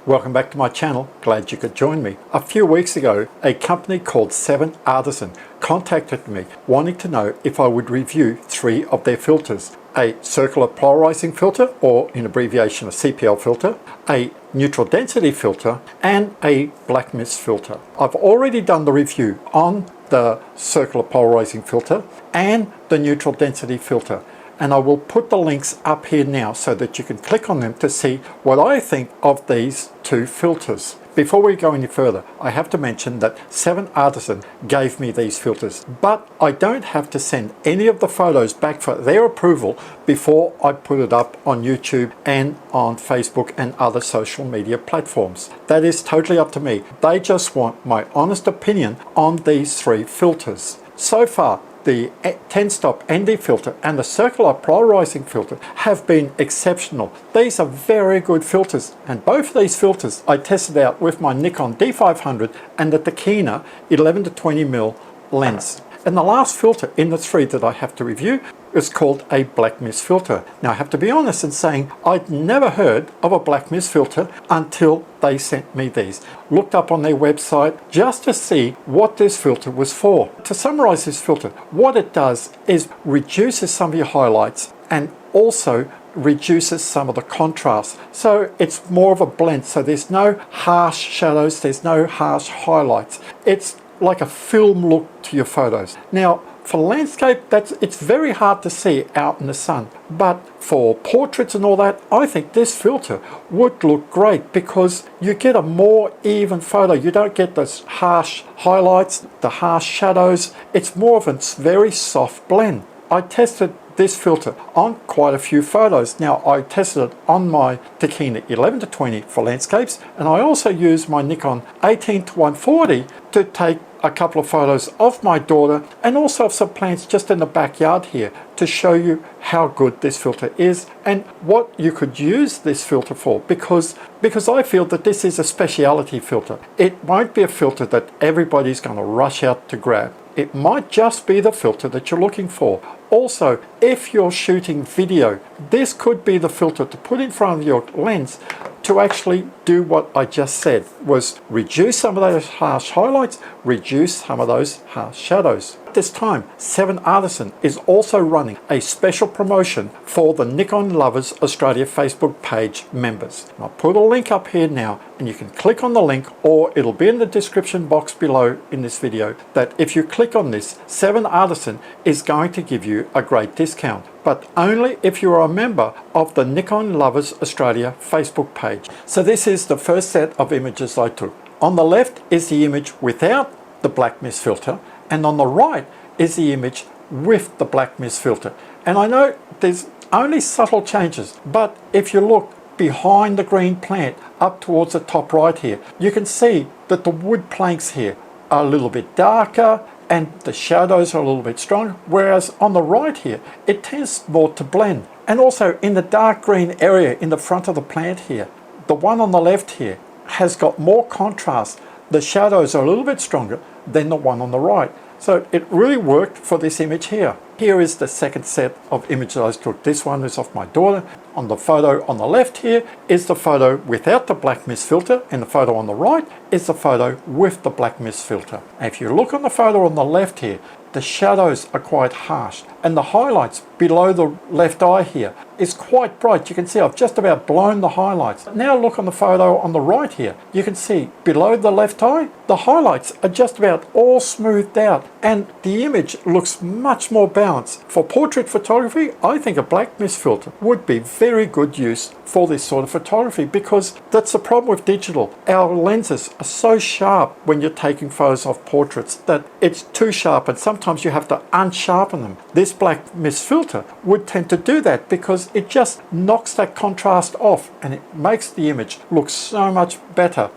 Welcome back to my channel, glad you could join me. A few weeks ago, a company called 7Artisans contacted me wanting to know if I would review 3 of their filters. A circular polarizing filter, or in abbreviation a CPL filter, a neutral density filter, and a black mist filter. I've already done the review on the circular polarizing filter and the neutral density filter, and I will put the links up here now so that you can click on them to see what I think of these 2 filters. Before we go any further, I have to mention that 7Artisans gave me these filters, but I don't have to send any of the photos back for their approval before I put it up on YouTube and on Facebook and other social media platforms. That is totally up to me. They just want my honest opinion on these 3 filters. So far, the 10-stop ND filter and the circular polarizing filter have been exceptional. These are very good filters, and both of these filters I tested out with my Nikon D500 and the Nikon 11 to 20mm lens. And the last filter in the 3 that I have to review is called a black mist filter. Now I have to be honest in saying I'd never heard of a black mist filter until they sent me these. Looked up on their website just to see what this filter was for. To summarize this filter, what it does is reduces some of your highlights and also reduces some of the contrast. So it's more of a blend, so there's no harsh shadows, there's no harsh highlights. It's like a film look to your photos. Now for landscape, it's very hard to see out in the sun, but for portraits and all that, I think this filter would look great because you get a more even photo. You don't get those harsh highlights, the harsh shadows. It's more of a very soft blend. I tested this filter on quite a few photos. Now I tested it on my Nikon 11 to 20 for landscapes, and I also used my Nikon 18 to 140 to take a couple of photos of my daughter and also of some plants just in the backyard here to show you how good this filter is and what you could use this filter for, because I feel that this is a specialty filter. It won't be a filter that everybody's going to rush out to grab. It might just be the filter that you're looking for. Also, if you're shooting video, this could be the filter to put in front of your lens to actually do what I just said, was reduce some of those harsh highlights, reduce some of those harsh shadows. At this time, 7Artisans is also running a special promotion for the Nikon Lovers Australia Facebook page members. I'll put a link up here now, and you can click on the link, or it'll be in the description box below in this video, that if you click on this, 7Artisans is going to give you a great discount, but only if you are a member of the Nikon Lovers Australia Facebook page. So this is the first set of images I took. On the left is the image without the black mist filter, and on the right is the image with the black mist filter. And I know there's only subtle changes, but if you look behind the green plant up towards the top right here, you can see that the wood planks here are a little bit darker and the shadows are a little bit stronger, whereas on the right here it tends more to blend. And also in the dark green area in the front of the plant here, the one on the left here has got more contrast. The shadows are a little bit stronger than the one on the right. So it really worked for this image here. Here is the second set of images I took. This one is of my daughter. On the photo on the left here is the photo without the black mist filter, and the photo on the right is the photo with the black mist filter. And if you look on the photo on the left here, the shadows are quite harsh, and the highlights below the left eye here is quite bright. You can see I've just about blown the highlights. Now look on the photo on the right here. You can see below the left eye, the highlights are just about all smoothed out, and the image looks much more balanced. For portrait photography, I think a black mist filter would be very good use for this sort of photography, because that's the problem with digital. Our lenses are so sharp when you're taking photos of portraits that it's too sharp, and sometimes you have to unsharpen them. This black mist filter would tend to do that because it just knocks that contrast off and it makes the image look so much better.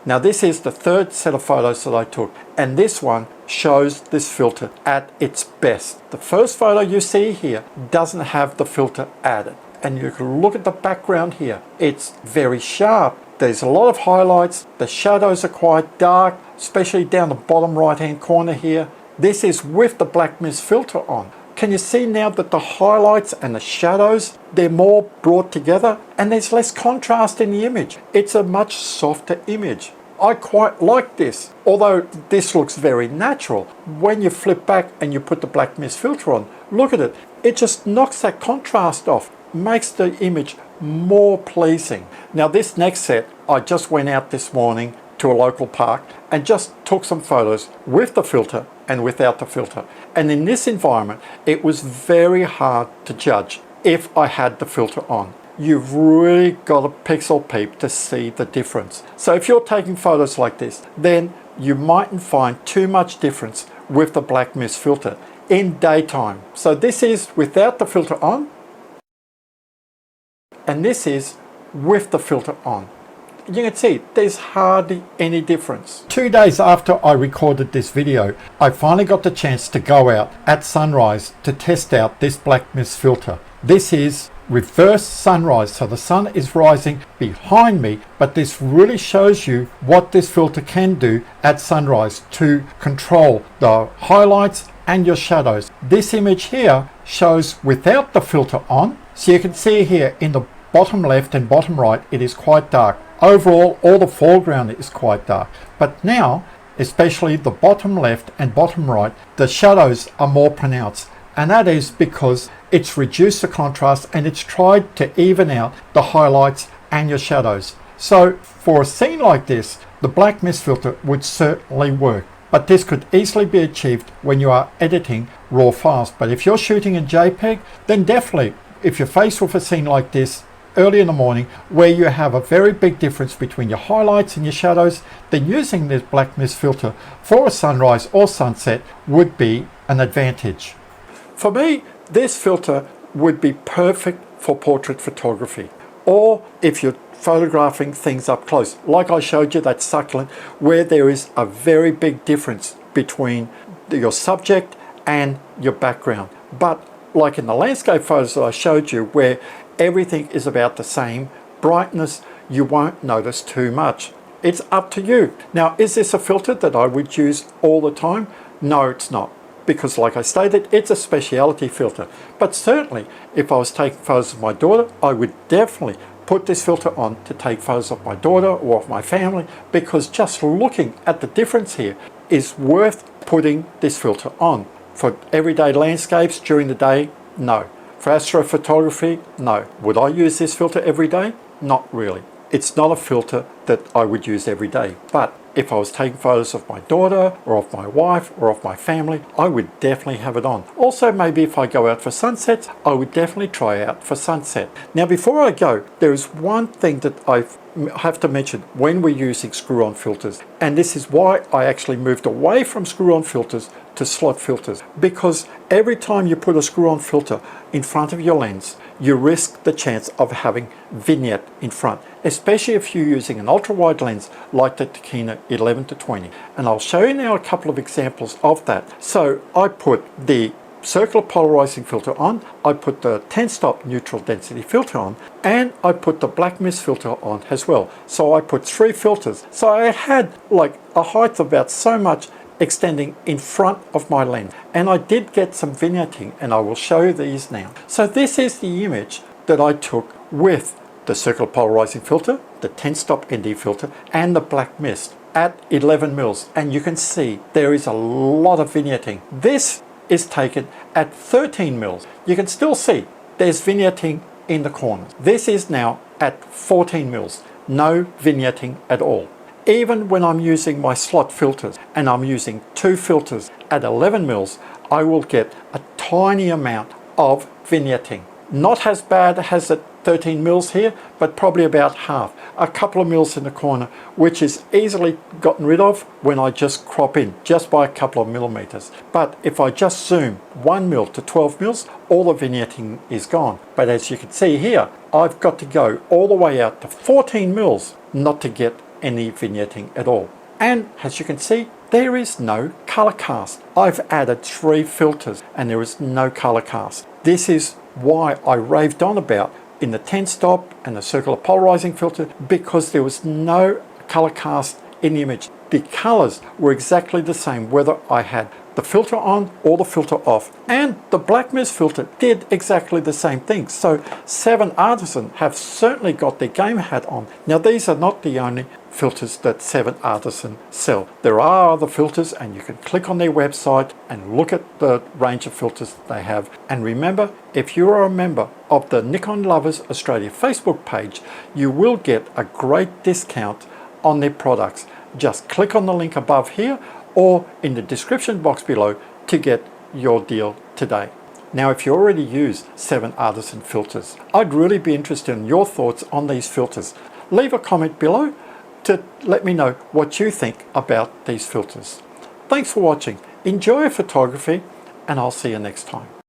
Now this is the third set of photos that I took, and this one shows this filter at its best. The first photo you see here doesn't have the filter added, and you can look at the background here. It's very sharp. There's a lot of highlights. The shadows are quite dark, especially down the bottom right hand corner here. This is with the black mist filter on. Can you see now that the highlights and the shadows, they're more brought together and there's less contrast in the image? It's a much softer image. I quite like this, although this looks very natural. When you flip back and you put the black mist filter on, look at it. It just knocks that contrast off, makes the image more pleasing. Now this next set, I just went out this morning to a local park and just took some photos with the filter and without the filter. And in this environment, it was very hard to judge if I had the filter on. You've really got to pixel peep to see the difference. So if you're taking photos like this, then you mightn't find too much difference with the black mist filter in daytime. So this is without the filter on, and this is with the filter on. You can see there's hardly any difference. 2 days after I recorded this video, I finally got the chance to go out at sunrise to test out this black mist filter. This is reverse sunrise, so the sun is rising behind me, but this really shows you what this filter can do at sunrise to control the highlights and your shadows. This image here shows without the filter on, so you can see here in the bottom left and bottom right it is quite dark. Overall, all the foreground is quite dark, but now especially the bottom left and bottom right, the shadows are more pronounced, and that is because it's reduced the contrast and it's tried to even out the highlights and your shadows. So for a scene like this, the black mist filter would certainly work, but this could easily be achieved when you are editing raw files. But if you're shooting in JPEG, then definitely, if you're faced with a scene like this early in the morning where you have a very big difference between your highlights and your shadows, then using this black mist filter for a sunrise or sunset would be an advantage. For me, this filter would be perfect for portrait photography, or if you're photographing things up close, like I showed you that succulent, where there is a very big difference between your subject and your background. But like in the landscape photos that I showed you, where everything is about the same brightness, you won't notice too much. It's up to you. Now, is this a filter that I would use all the time? No, it's not, because like I stated, it's a specialty filter. But certainly if I was taking photos of my daughter, I would definitely put this filter on to take photos of my daughter or of my family, because just looking at the difference here is worth putting this filter on. For everyday landscapes during the day, no. For astrophotography, no. Would I use this filter every day? Not really. It's not a filter that I would use every day, but if I was taking photos of my daughter or of my wife or of my family, I would definitely have it on. Also, maybe if I go out for sunsets, I would definitely try out for sunset. Now, before I go, there is one thing that I have to mention when we're using screw-on filters, and this is why I actually moved away from screw-on filters to slot filters, because every time you put a screw-on filter in front of your lens, you risk the chance of having vignette in front, especially if you're using an ultra-wide lens like the Nikon 11-20. And I'll show you now a couple of examples of that. So I put the circular polarizing filter on, I put the 10-stop neutral density filter on, and I put the black mist filter on as well. So I put 3 filters. So I had like a height of about so much extending in front of my lens, and I did get some vignetting, and I will show you these now. So this is the image that I took with the circular polarizing filter, the 10-stop ND filter, and the black mist at 11 mils, and you can see there is a lot of vignetting. This is taken at 13 mils. You can still see there's vignetting in the corners. This is now at 14 mils, no vignetting at all. Even when I'm using my slot filters and I'm using 2 filters at 11 mils, I will get a tiny amount of vignetting. Not as bad as at 13 mils here, but probably about half. A couple of mils in the corner, which is easily gotten rid of when I just crop in, just by a couple of millimeters. But if I just zoom 1 mil to 12 mils, all the vignetting is gone. But as you can see here, I've got to go all the way out to 14 mils not to get any vignetting at all. And as you can see, there is no color cast. I've added 3 filters and there is no color cast. This is why I raved on about in the 10-stop and the circular polarizing filter, because there was no color cast in the image. The colors were exactly the same whether I had the filter on or the filter off. And the black mist filter did exactly the same thing. So 7Artisan have certainly got their game hat on. Now these are not the only filters that 7Artisan sell. There are other filters, and you can click on their website and look at the range of filters they have. And remember, if you are a member of the Nikon Lovers Australia Facebook page, you will get a great discount on their products. Just click on the link above here or in the description box below to get your deal today. Now, if you already use 7Artisan filters, I'd really be interested in your thoughts on these filters. Leave a comment below to let me know what you think about these filters. Thanks for watching. Enjoy your photography, and I'll see you next time.